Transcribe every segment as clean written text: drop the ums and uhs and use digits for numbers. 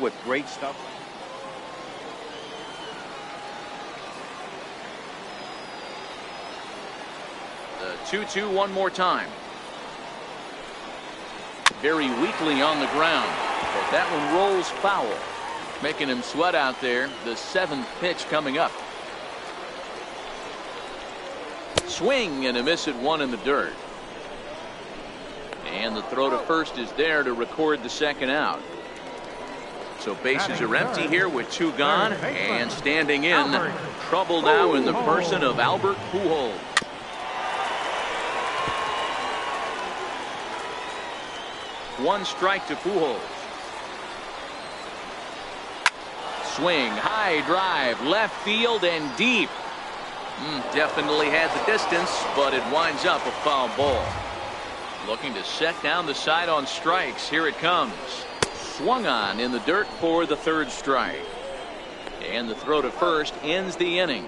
with great stuff. The 2-2 one more time. Very weakly on the ground, but that one rolls foul, making him sweat out there. The seventh pitch coming up. Swing and a miss at one in the dirt. And the throw to first is there to record the second out. So bases are empty here with two gone, and standing in, trouble now in the person of Albert Pujols. One strike to Pujols. Swing, high drive, left field and deep. Definitely had the distance, but it winds up a foul ball. Looking to set down the side on strikes. Here it comes. Swung on in the dirt for the third strike. And the throw to first ends the inning.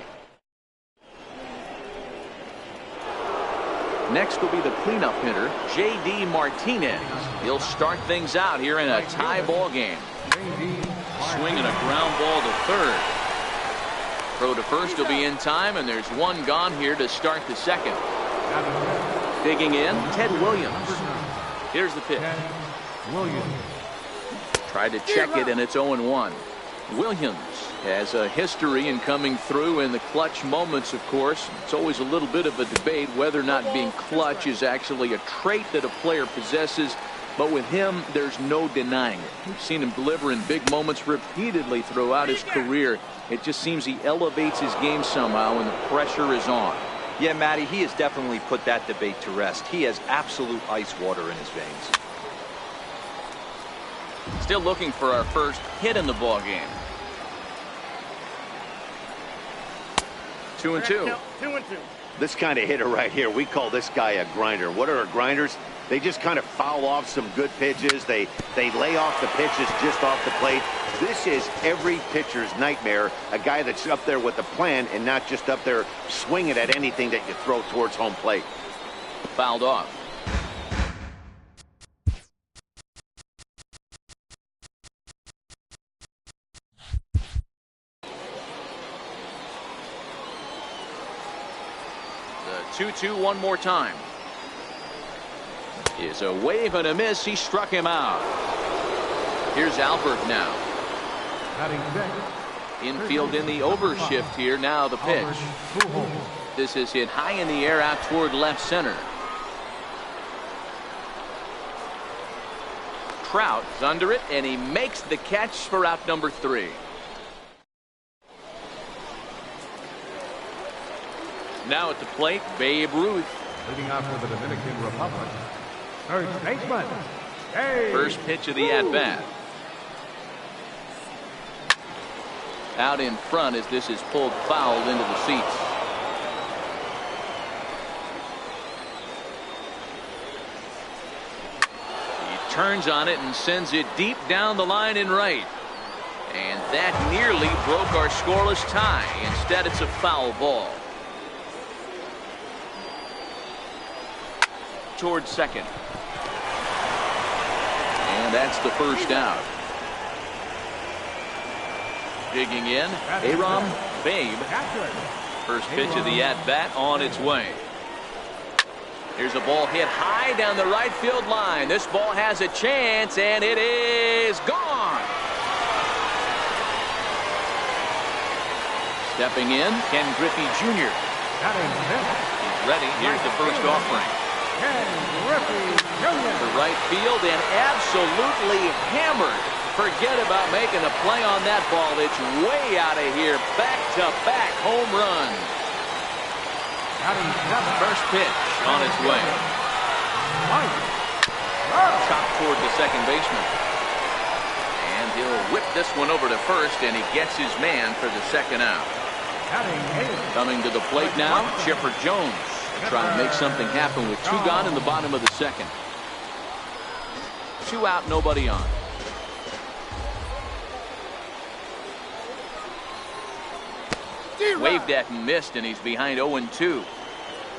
Next will be the cleanup hitter, J.D. Martinez. He'll start things out here in a tie ball game. Swinging a ground ball to third. Throw to first will be in time, and there's one gone here to start the second. Digging in, Ted Williams. Here's the pitch. Tried to check it, and it's 0-1. Williams has a history in coming through in the clutch moments, of course. It's always a little bit of a debate whether or not being clutch is actually a trait that a player possesses. But with him, there's no denying it. We've seen him deliver in big moments repeatedly throughout his career. It just seems he elevates his game somehow when the pressure is on. Yeah, Matty, he has definitely put that debate to rest. He has absolute ice water in his veins. Still looking for our first hit in the ball game. 2-2. 2-2. This kind of hitter right here, we call this guy a grinder. What are grinders? They just kind of foul off some good pitches. They lay off the pitches just off the plate. This is every pitcher's nightmare, a guy that's up there with a plan and not just up there swinging at anything that you throw towards home plate. Fouled off. The 2-2 one more time. Is a wave and a miss. He struck him out. Here's Albert now. Infield in the overshift here. Now the pitch. This is hit high in the air out toward left center. Trout is under it, and he makes the catch for out number 3. Now at the plate, Babe Ruth. Leading off for the Dominican Republic, first baseman. First pitch of the at-bat. Out in front as this is pulled foul into the seats. He turns on it and sends it deep down the line in right. And that nearly broke our scoreless tie. Instead, it's a foul ball. Towards second. And that's the first out. Digging in, Aram Babe. First pitch of the at-bat on its way. Here's a ball hit high down the right field line. This ball has a chance, and it is gone. Stepping in, Ken Griffey Jr. He's ready. Here's the first offering. To right field and absolutely hammered. Forget about making a play on that ball. It's way out of here. Back-to-back home run. First pitch on its way. Chopped toward the second baseman. And he'll whip this one over to first, and he gets his man for the second out. Coming to the plate now, Chipper Jones. Trying to make something happen with two gone in the bottom of the second. 2 out, nobody on. Waved at and missed, and he's behind 0-2.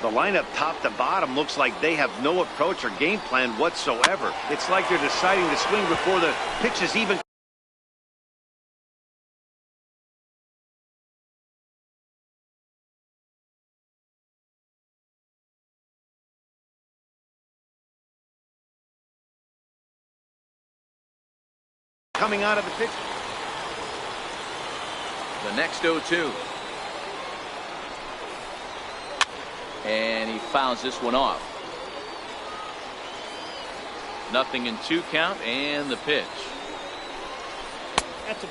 The lineup top to bottom looks like they have no approach or game plan whatsoever. It's like they're deciding to swing before the pitch is even coming out of the pitch. The next 0-2. And he fouls this one off. 0-2 count and the pitch.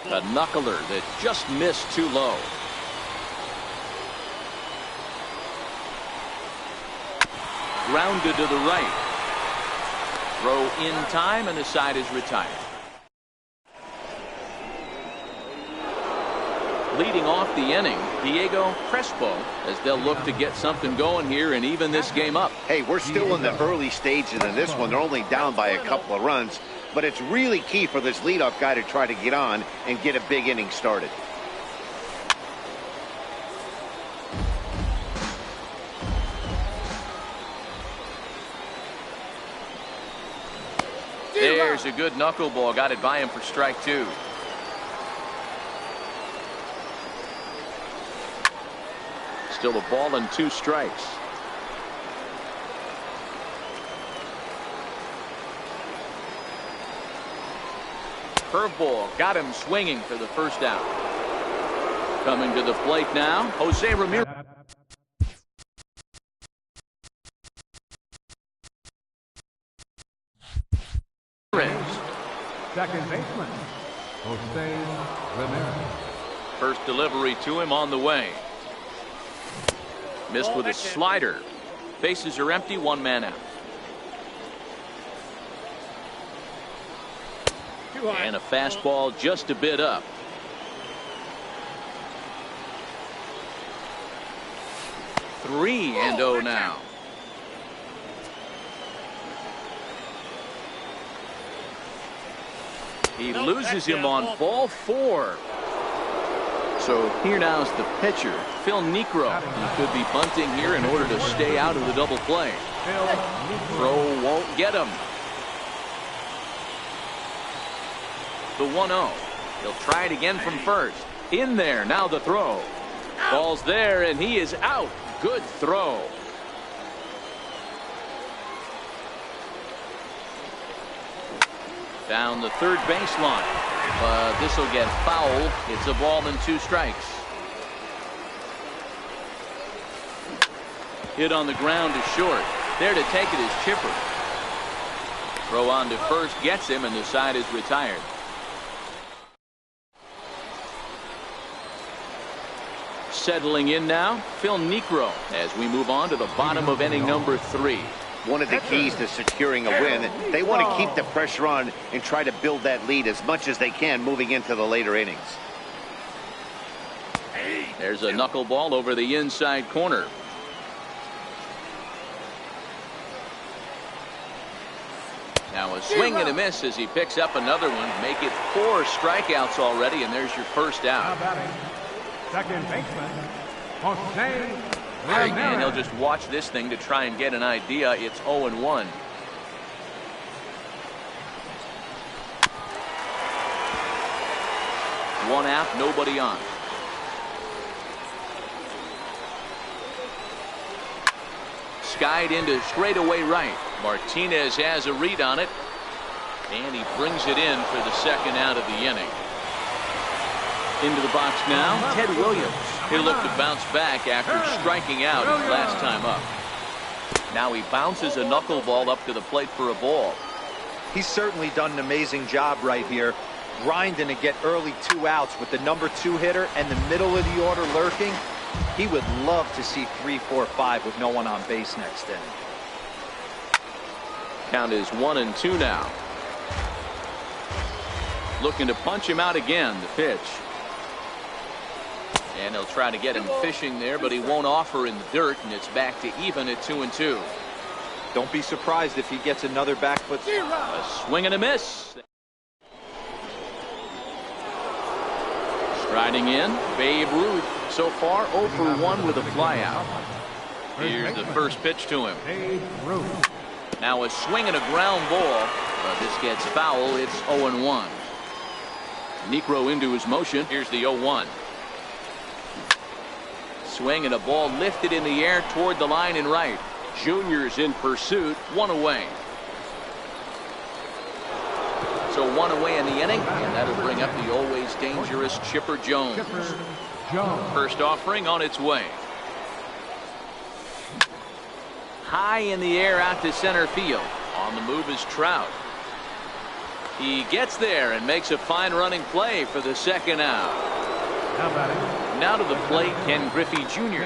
A knuckler that just missed too low. Grounded to the right. Throw in time and the side is retired. Leading off the inning, Diego Crespo, as they'll look to get something going here and even this game up. Hey, we're still in the early stages in this one. They're only down by a couple of runs, but it's really key for this leadoff guy to try to get on and get a big inning started. There's a good knuckleball. Got it by him for strike 2. Still a ball and 2 strikes. Curveball got him swinging for the first out. Coming to the plate now, Jose Ramirez. Second baseman, Jose Ramirez. First delivery to him on the way. Missed with a slider. Bases are empty, 1 man out. And a fastball just a bit up. Three and 0 now. He loses him on ball 4. So here now is the pitcher, Phil Niekro. He could be bunting here in order to stay out of the double play. Throw won't get him. The 1-0. He'll try it again from first. In there, now the throw. Ball's there, and he is out. Good throw. Down the third baseline. But this will get foul. It's a ball and 2 strikes. Hit on the ground is short. There to take it is Chipper. Throw on to first gets him, and the side is retired. Settling in now, Phil Niekro, as we move on to the bottom of inning number 3. One of the keys to securing a win, they want to keep the pressure on and try to build that lead as much as they can moving into the later innings. There's a knuckleball over the inside corner. Now a swing and a miss as he picks up another one. Make it 4 strikeouts already, and there's your first out. Second baseman, Jose And he'll just watch this thing to try and get an idea. It's 0-1. One out, nobody on. Skied into straightaway right. Martinez has a read on it, and he brings it in for the second out of the inning. Into the box now, Ted Williams. He'll look to bounce back after striking out his last time up. Now he bounces a knuckleball up to the plate for a ball. He's certainly done an amazing job right here, grinding to get early 2 outs with the number 2 hitter and the middle of the order lurking. He would love to see 3, 4, 5 with no one on base next inning. Count is 1-2 now. Looking to punch him out again, the pitch. And he'll try to get him fishing there, but he won't offer in the dirt, and it's back to even at 2-2. Don't be surprised if he gets another back foot. A swing and a miss. Striding in, Babe Ruth. So far 0 for 1 with a flyout. Here's the first pitch to him. Now a swing and a ground ball, but this gets foul. It's 0-1. Niekro into his motion. Here's the 0-1. Swing and a ball lifted in the air toward the line and right. Junior's in pursuit, 1 away. So one away in the inning, and that'll bring up the always dangerous Chipper Jones. First offering on its way. High in the air out to center field. On the move is Trout. He gets there and makes a fine running play for the second out. Now to the plate, Ken Griffey Jr.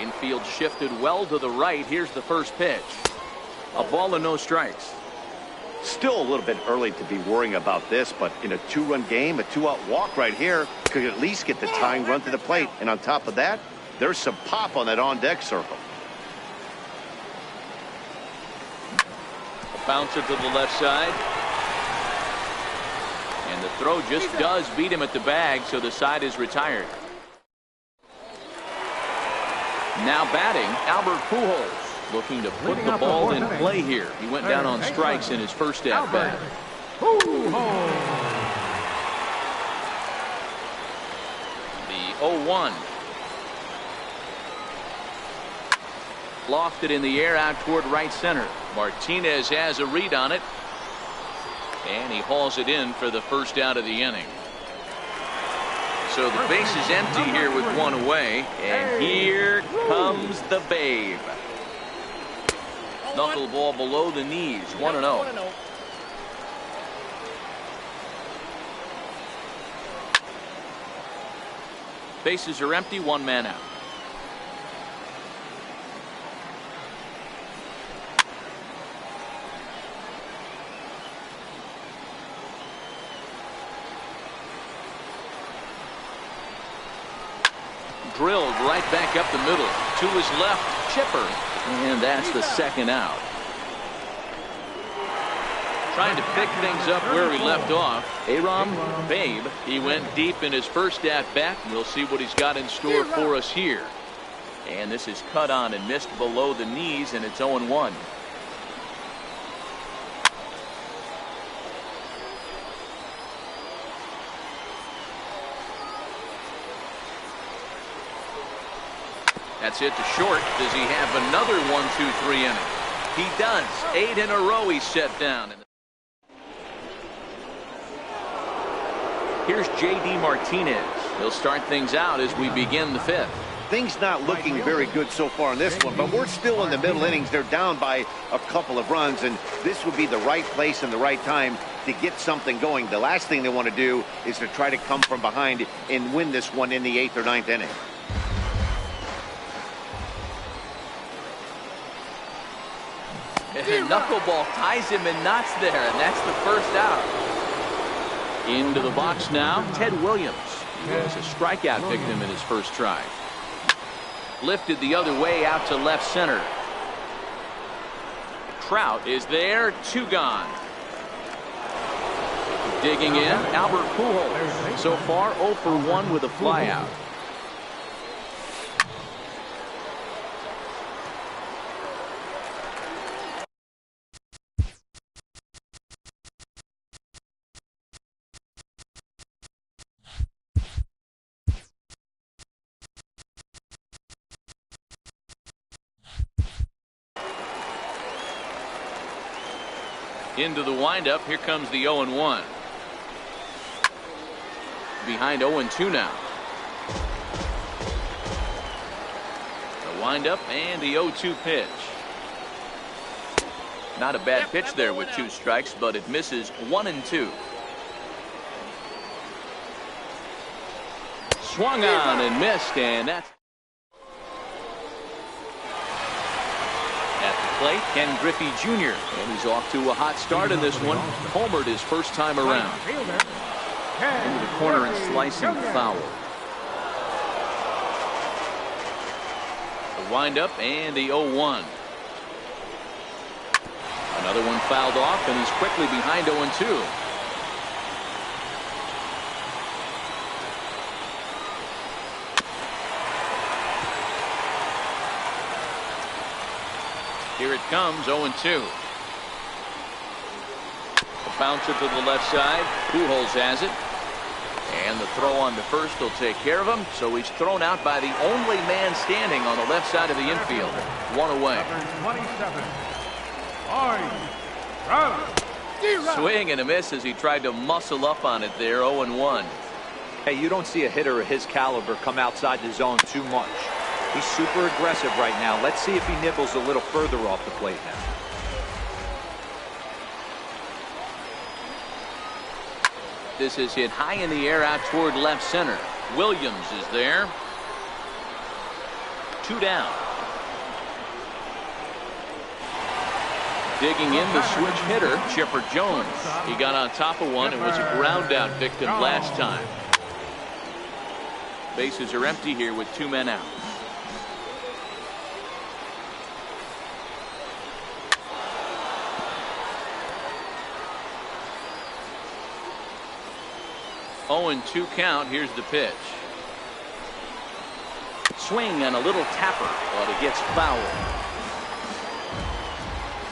Infield shifted well to the right. Here's the first pitch. A ball and no strikes. Still a little bit early to be worrying about this, but in a 2-run game, a 2-out walk right here could at least get the tying run to the plate. And on top of that, there's some pop on that on-deck circle. A bouncer to the left side. And the throw just does beat him at the bag, so the side is retired. Now batting, Albert Pujols, looking to put the ball in play here. He went down on strikes in his first at-bat. The 0-1. Lofted in the air out toward right center. Martinez has a read on it. And he hauls it in for the first out of the inning. So the base is empty here with one away. And here comes the Babe. Knuckleball below the knees. 1-0. Bases are empty. One man out. Drilled right back up the middle to his left, Chipper, and that's the second out. Trying to pick things up where he left off. Aram Babe, he went deep in his first at bat. We'll see what he's got in store for us here. And this is cut on and missed below the knees, and it's 0-1. That's it to short. Does he have another 1-2-3 inning? He does. 8 in a row he's set down. Here's J.D. Martinez. He'll start things out as we begin the fifth. Things not looking very good so far in this one, but we're still in the middle innings. They're down by a couple of runs, and this would be the right place and the right time to get something going. The last thing they want to do is to try to come from behind and win this one in the 8th or 9th inning. And knuckleball ties him in knots there, and that's the first out. Into the box now, Ted Williams. He was a strikeout victim in his first try. Lifted the other way out to left center. Trout is there, 2 gone. Digging in, Albert Pujols. So far 0 for 1 with a flyout. Into the windup. Here comes the 0-1. Behind 0-2 now. The windup and the 0-2 pitch. Not a bad pitch there with 2 strikes, but it misses 1-2. Swung on and missed, and that's at the plate, Ken Griffey Jr. And he's off to a hot start in this one. Homered his first time around. Into the corner and slicing foul. The windup and the 0-1. Another one fouled off, and he's quickly behind 0-2. Here it comes, 0-2. A bouncer to the left side. Pujols has it. And the throw on to first will take care of him. So he's thrown out by the only man standing on the left side of the infield. 1 away. Swing and a miss as he tried to muscle up on it there. 0-1. Hey, you don't see a hitter of his caliber come outside the zone too much. He's super aggressive right now. Let's see if he nibbles a little further off the plate now. This is hit high in the air out toward left center. Williams is there. 2 down. Digging in the switch hitter, Chipper Jones. He got on top of one and was a ground out victim last time. Bases are empty here with 2 men out. Oh, and 2 count. Here's the pitch. Swing and a little tapper, but it gets fouled.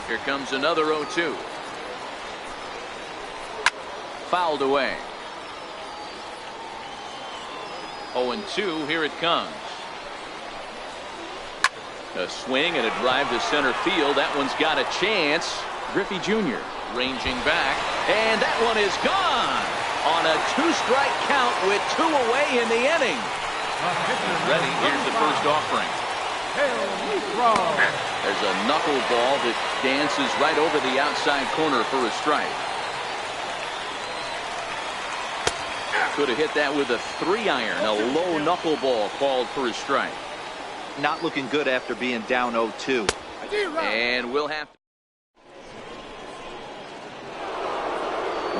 Here comes another 0-2. Fouled away. 0-2. Here it comes. A swing and a drive to center field. That one's got a chance. Griffey Jr. ranging back, and that one is gone on a 2-strike count with 2 away in the inning. Ready. Here's the first offering. There's a knuckleball that dances right over the outside corner for a strike. Could have hit that with a 3-iron. A low knuckleball called for a strike. Not looking good after being down 0-2. And we'll have to.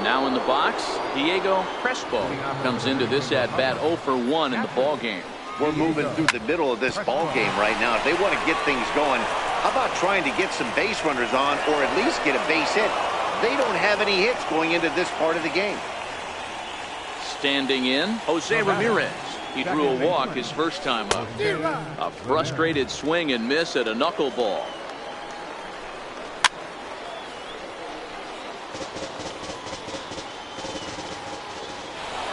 Now in the box, Diego Crespo comes into this at bat 0 for 1 in the ball game. We're moving through the middle of this ball game right now. If they want to get things going, how about trying to get some base runners on or at least get a base hit? They don't have any hits going into this part of the game. Standing in, Jose Ramirez. He drew a walk his first time up. A frustrated swing and miss at a knuckleball.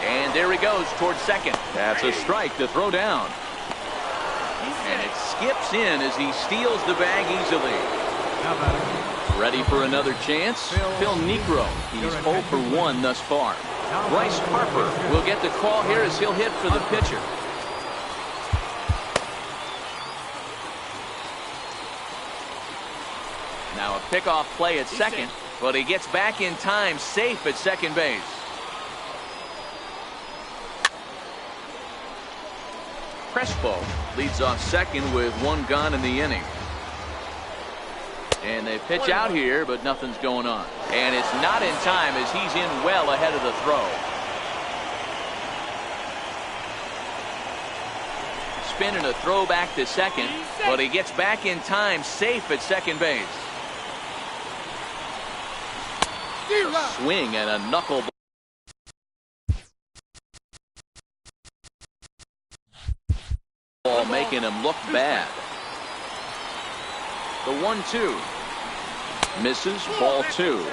And there he goes towards second. That's a strike to throw down. And it skips in as he steals the bag easily. Ready for another chance? Phil Negro. He's 0 for 1 thus far. Bryce Harper will get the call here as he'll hit for the pitcher. Now a pickoff play at second, but he gets back in time, safe at second base. Crespo leads off second with 1 gone in the inning. And they pitch out here, but nothing's going on. And it's not in time as he's in well ahead of the throw. Spin and a throw back to second, but he gets back in time, safe at second base. A swing and a knuckleball. Making him look bad. The 1-2 misses, ball 2.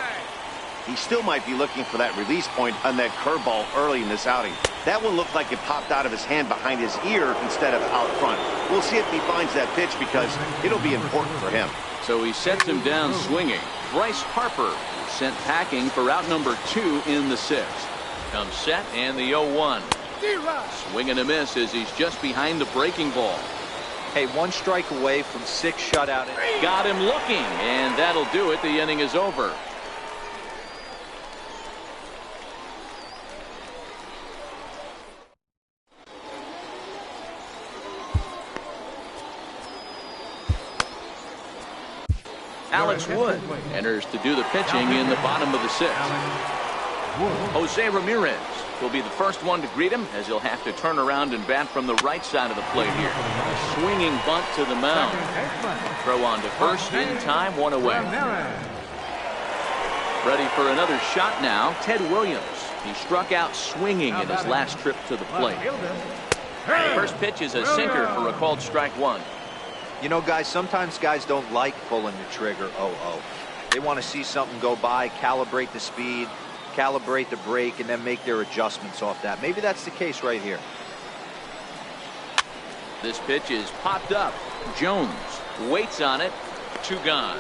He still might be looking for that release point on that curveball early in this outing. That one looked like it popped out of his hand behind his ear instead of out front. We'll see if he finds that pitch because it'll be important for him. So he sets him down swinging. Bryce Harper sent packing for out number 2 in the 6th. Comes set and the 0-1. Swing and a miss as he's just behind the breaking ball. Hey, 1 strike away from 6 shutout. Got him looking, and that'll do it. The inning is over. Alex Wood enters to do the pitching in the bottom of the 6th. Jose Ramirez will be the first one to greet him as he'll have to turn around and bat from the right side of the plate here. A swinging bunt to the mound. Throw on to first in time, 1 away. Ready for another shot now, Ted Williams. He struck out swinging in his last trip to the plate. First pitch is a sinker for a called strike 1. You know, guys, sometimes guys don't like pulling the trigger 0-0. They want to see something go by, calibrate the speed, calibrate the break, and then make their adjustments off that. Maybe that's the case right here. This pitch is popped up. Jones waits on it. 2 gone.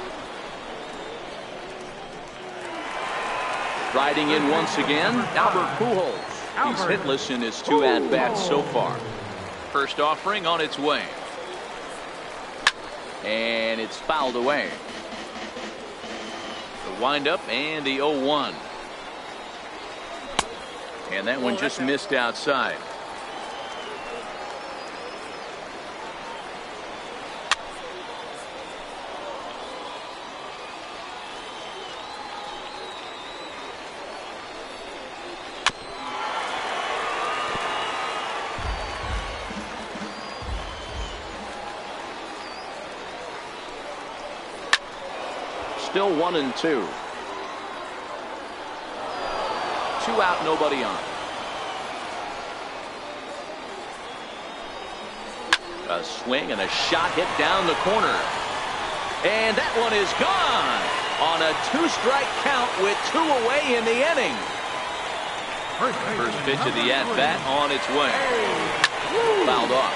Riding in once again, Albert Pujols. He's hitless in his 2 at-bats so far. First offering on its way. And it's fouled away. The windup and the 0-1. And that one just missed outside. Still 1-2. 2 out, nobody on. A swing and a shot hit down the corner. And that one is gone on a 2-strike count with 2 away in the inning. First pitch of the at-bat on its way. Fouled off.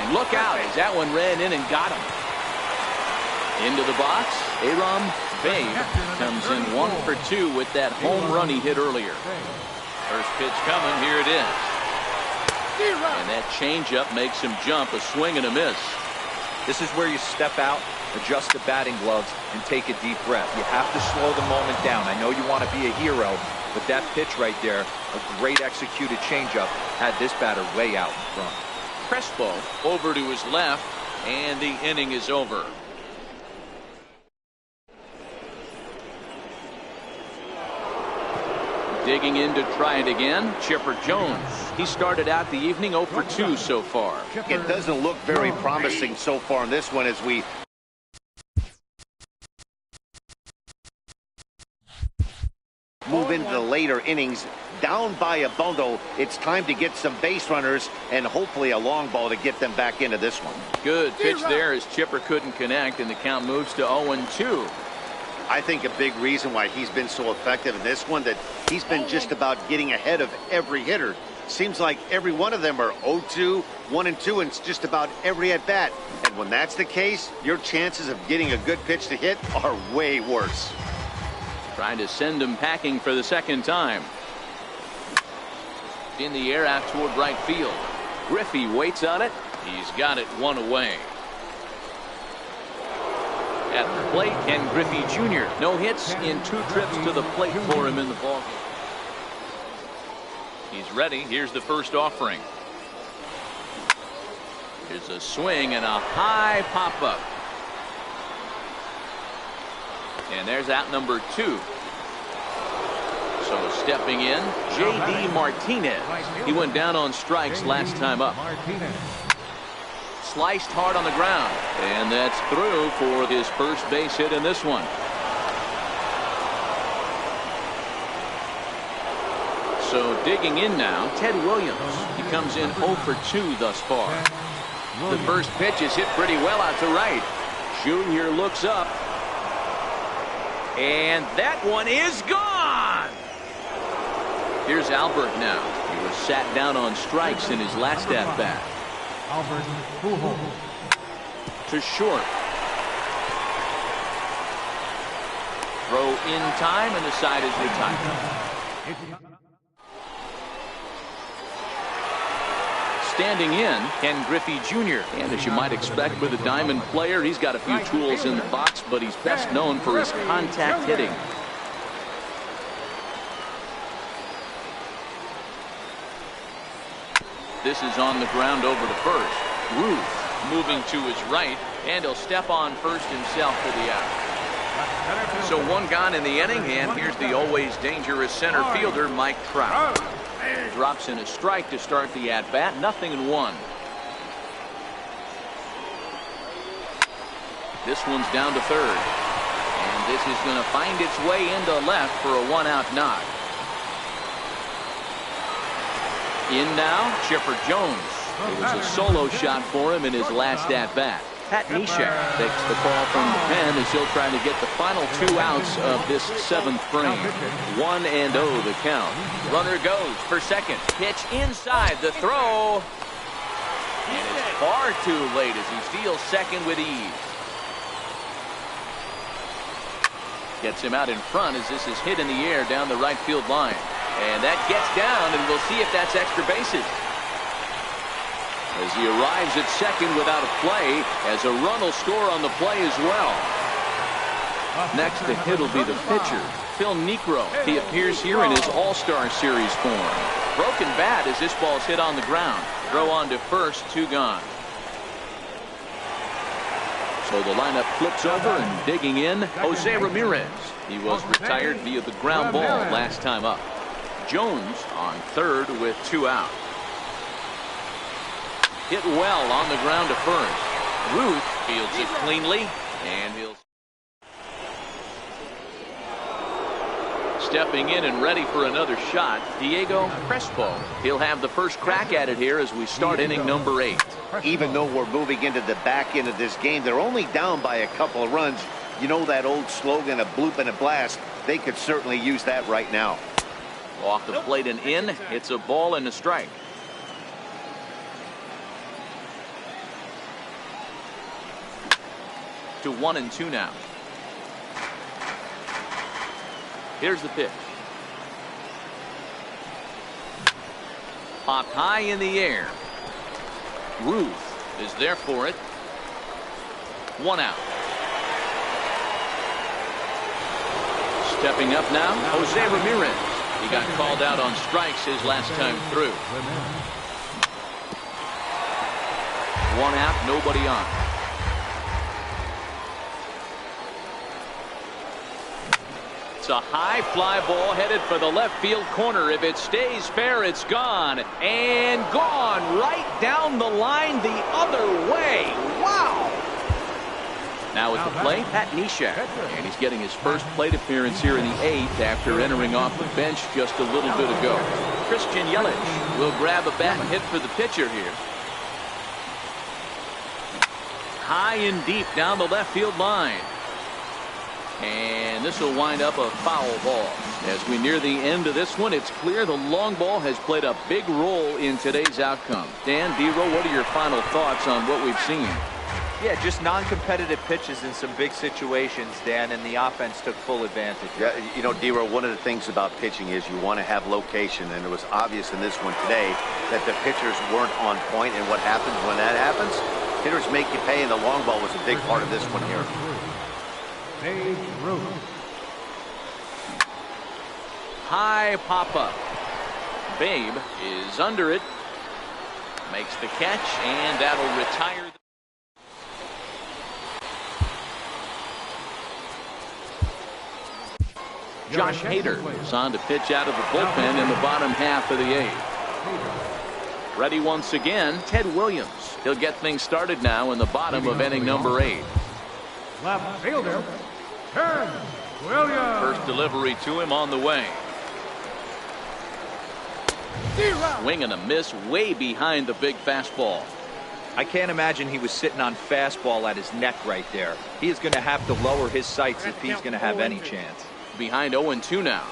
Look out as that one ran in and got him. Into the box, Aram Babe comes in 1 for 2 with that home run he hit earlier. First pitch coming, here it is. And that changeup makes him jump, a swing and a miss. This is where you step out, adjust the batting gloves, and take a deep breath. You have to slow the moment down. I know you want to be a hero, but that pitch right there, a great executed changeup, had this batter way out in front. Crespo over to his left, and the inning is over. Digging in to try it again, Chipper Jones. He started out the evening 0 for 2 so far. It doesn't look very promising so far in this one as we move into the later innings. Down by a bundle, it's time to get some base runners and hopefully a long ball to get them back into this one. Good pitch there as Chipper couldn't connect, and the count moves to 0-2. I think a big reason why he's been so effective in this one, that he's been just about getting ahead of every hitter. Seems like every one of them are 0-2, 1-2, and it's just about every at bat. And when that's the case, your chances of getting a good pitch to hit are way worse. Trying to send him packing for the second time. In the air out toward right field. Griffey waits on it. He's got it 1 away. At the plate, Ken Griffey Jr. No hits in 2 trips to the plate for him in the ballgame. He's ready. Here's the first offering. Here's a swing and a high pop-up. And there's out number 2. So stepping in, J.D. Martinez. He went down on strikes last time up. Sliced hard on the ground. And that's through for his first base hit in this one. So digging in now, Ted Williams. He comes in 0 for 2 thus far. The first pitch is hit pretty well out to right. Junior looks up. And that one is gone. Here's Albert now. He was sat down on strikes in his last at-bat. Albert Pujols. To short. Throw in time, and the side is retired. Standing in, Ken Griffey Jr. And as you might expect with a diamond player, he's got a few tools in the box, but he's best known for his contact hitting. This is on the ground over to first. Ruth moving to his right, and he'll step on first himself for the out. So 1 gone in the inning, and here's the always dangerous center fielder, Mike Trout. Drops in a strike to start the at-bat, 0-1. This one's down to third. And this is going to find its way into left for a 1-out knock. In now, Chipper Jones. It was a solo shot for him in his last at-bat. Pat Neshek takes the call from the pen as he'll try to get the final 2 outs of this 7th frame. 1-0 the count. Runner goes for second. Pitch inside. The throw. And it's far too late as he steals second with ease. Gets him out in front as this is hit in the air down the right field line. And that gets down, and we'll see if that's extra bases. As he arrives at second without a play, as a run will score on the play as well. Next to hit will be the pitcher, Phil Niekro. He appears here in his All-Star Series form. Broken bat as this ball's hit on the ground. Throw on to first, 2 gone. So the lineup flips over, and digging in, Jose Ramirez. He was retired via the ground ball last time up. Jones on third with 2 out. Hit well on the ground to first. Ruth fields it cleanly, and he'll stepping in and ready for another shot, Diego Crespo. He'll have the first crack at it here as we start inning number 8. Even though we're moving into the back end of this game, they're only down by a couple of runs. You know that old slogan, a bloop and a blast. They could certainly use that right now. Off the plate and in. It's a ball and a strike. To 1-2 now. Here's the pitch. Popped high in the air. Ruth is there for it. 1 out. Stepping up now, Jose Ramirez. He got called out on strikes his last time through. 1 out, nobody on. It's a high fly ball headed for the left field corner. If it stays fair, it's gone. And gone right down the line the other way. Wow. Now at the plate, Pat Neshek. And he's getting his first plate appearance here in the 8th after entering off the bench just a little bit ago. Christian Yelich will grab a bat and hit for the pitcher here. High and deep down the left field line. And this will wind up a foul ball. As we near the end of this one, it's clear the long ball has played a big role in today's outcome. Dan, Dero, what are your final thoughts on what we've seen? Yeah, just non-competitive pitches in some big situations, Dan, and the offense took full advantage. Yeah, you know, Dero, one of the things about pitching is you want to have location, and it was obvious in this one today that the pitchers weren't on point, and what happens when that happens? Hitters make you pay, and the long ball was a big part of this one here. High pop-up. Babe is under it. Makes the catch, and that'll retire. Josh Hader is on to pitch out of the bullpen in the bottom half of the 8th. Ready once again, Ted Williams. He'll get things started now in the bottom of inning number 8. Left fielder, Ted Williams. First delivery to him on the way. Swing and a miss way behind the big fastball. I can't imagine he was sitting on fastball at his neck right there. He is going to have to lower his sights if he's going to have any chance. Behind 0-2 now.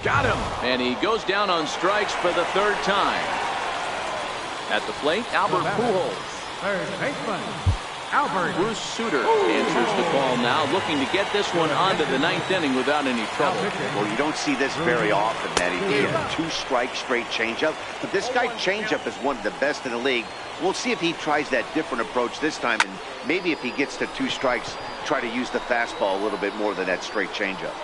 Got him. And he goes down on strikes for the 3rd time. At the plate, Albert Pujols. Third baseman, Albert. Bruce Sutter answers the call now, looking to get this one onto the 9th inning without any trouble. Well, you don't see this very often, Matty. He had a 2-strike straight changeup. But this guy's changeup is one of the best in the league. We'll see if he tries that different approach this time, and maybe if he gets to 2 strikes, try to use the fastball a little bit more than that straight changeup.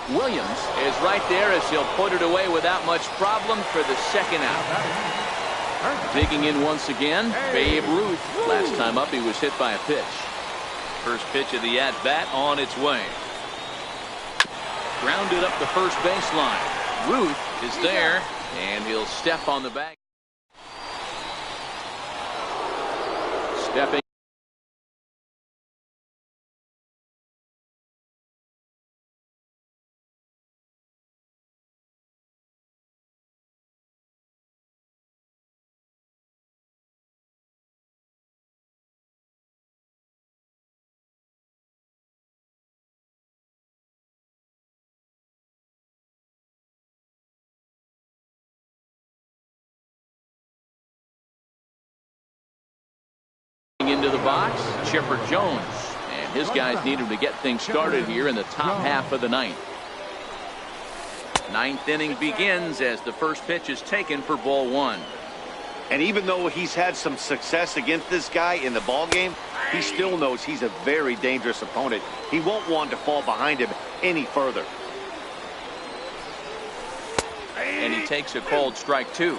Williams is right there as he'll put it away without much problem for the 2nd out. Digging in once again, Babe Ruth. Last time up, he was hit by a pitch. First pitch of the at-bat on its way. Grounded up the first baseline. Ruth is there, and he'll step on the bag. Stepping. into the box, Chipper Jones. And his guys need him to get things started here in the top half of the ninth. Ninth inning begins as the first pitch is taken for ball one. And even though he's had some success against this guy in the ball game, he still knows he's a very dangerous opponent. He won't want to fall behind him any further. And he takes a called strike two.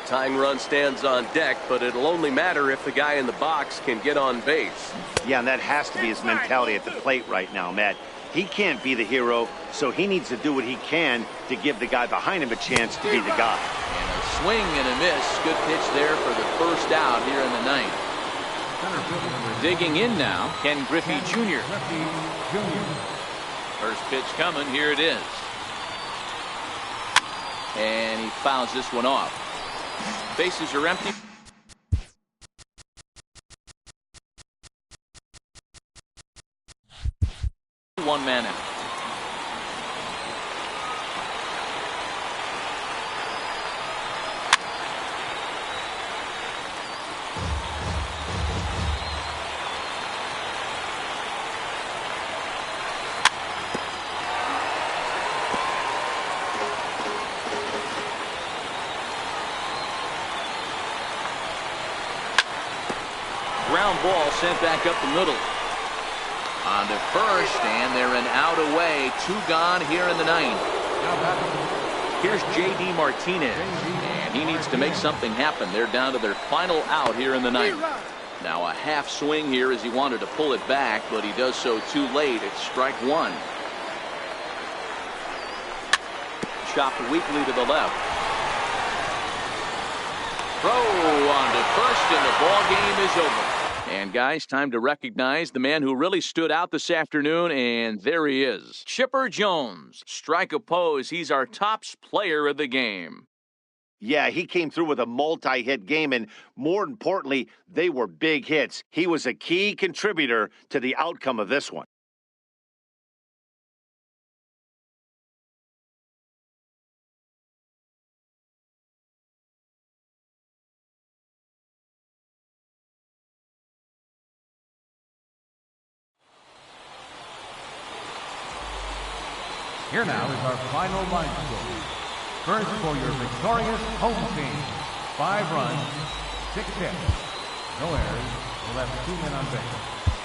Tying run stands on deck, but it'll only matter if the guy in the box can get on base. Yeah, and that has to be his mentality at the plate right now, Matt. He can't be the hero, so he needs to do what he can to give the guy behind him a chance to be the guy. And a swing and a miss. Good pitch there for the first out here in the ninth. Digging in now, Ken Griffey Jr. First pitch coming. Here it is. And he fouls this one off. Bases are empty. One man out. Ground ball sent back up the middle. On to first, and they're an out away. Two gone here in the ninth. Here's J.D. Martinez, and he needs to make something happen. They're down to their final out here in the ninth. Now a half swing here as he wanted to pull it back, but he does so too late. It's strike one. Chopped weakly to the left. Throw on to first, and the ball game is over. And guys, time to recognize the man who really stood out this afternoon, and there he is. Chipper Jones. Strike oppose. He's our tops player of the game. Yeah, he came through with a multi-hit game, and more importantly, they were big hits. He was a key contributor to the outcome of this one. Here now is our final line score. First for your victorious home team. 5 runs, 6 hits, no errors, left 2 men on base.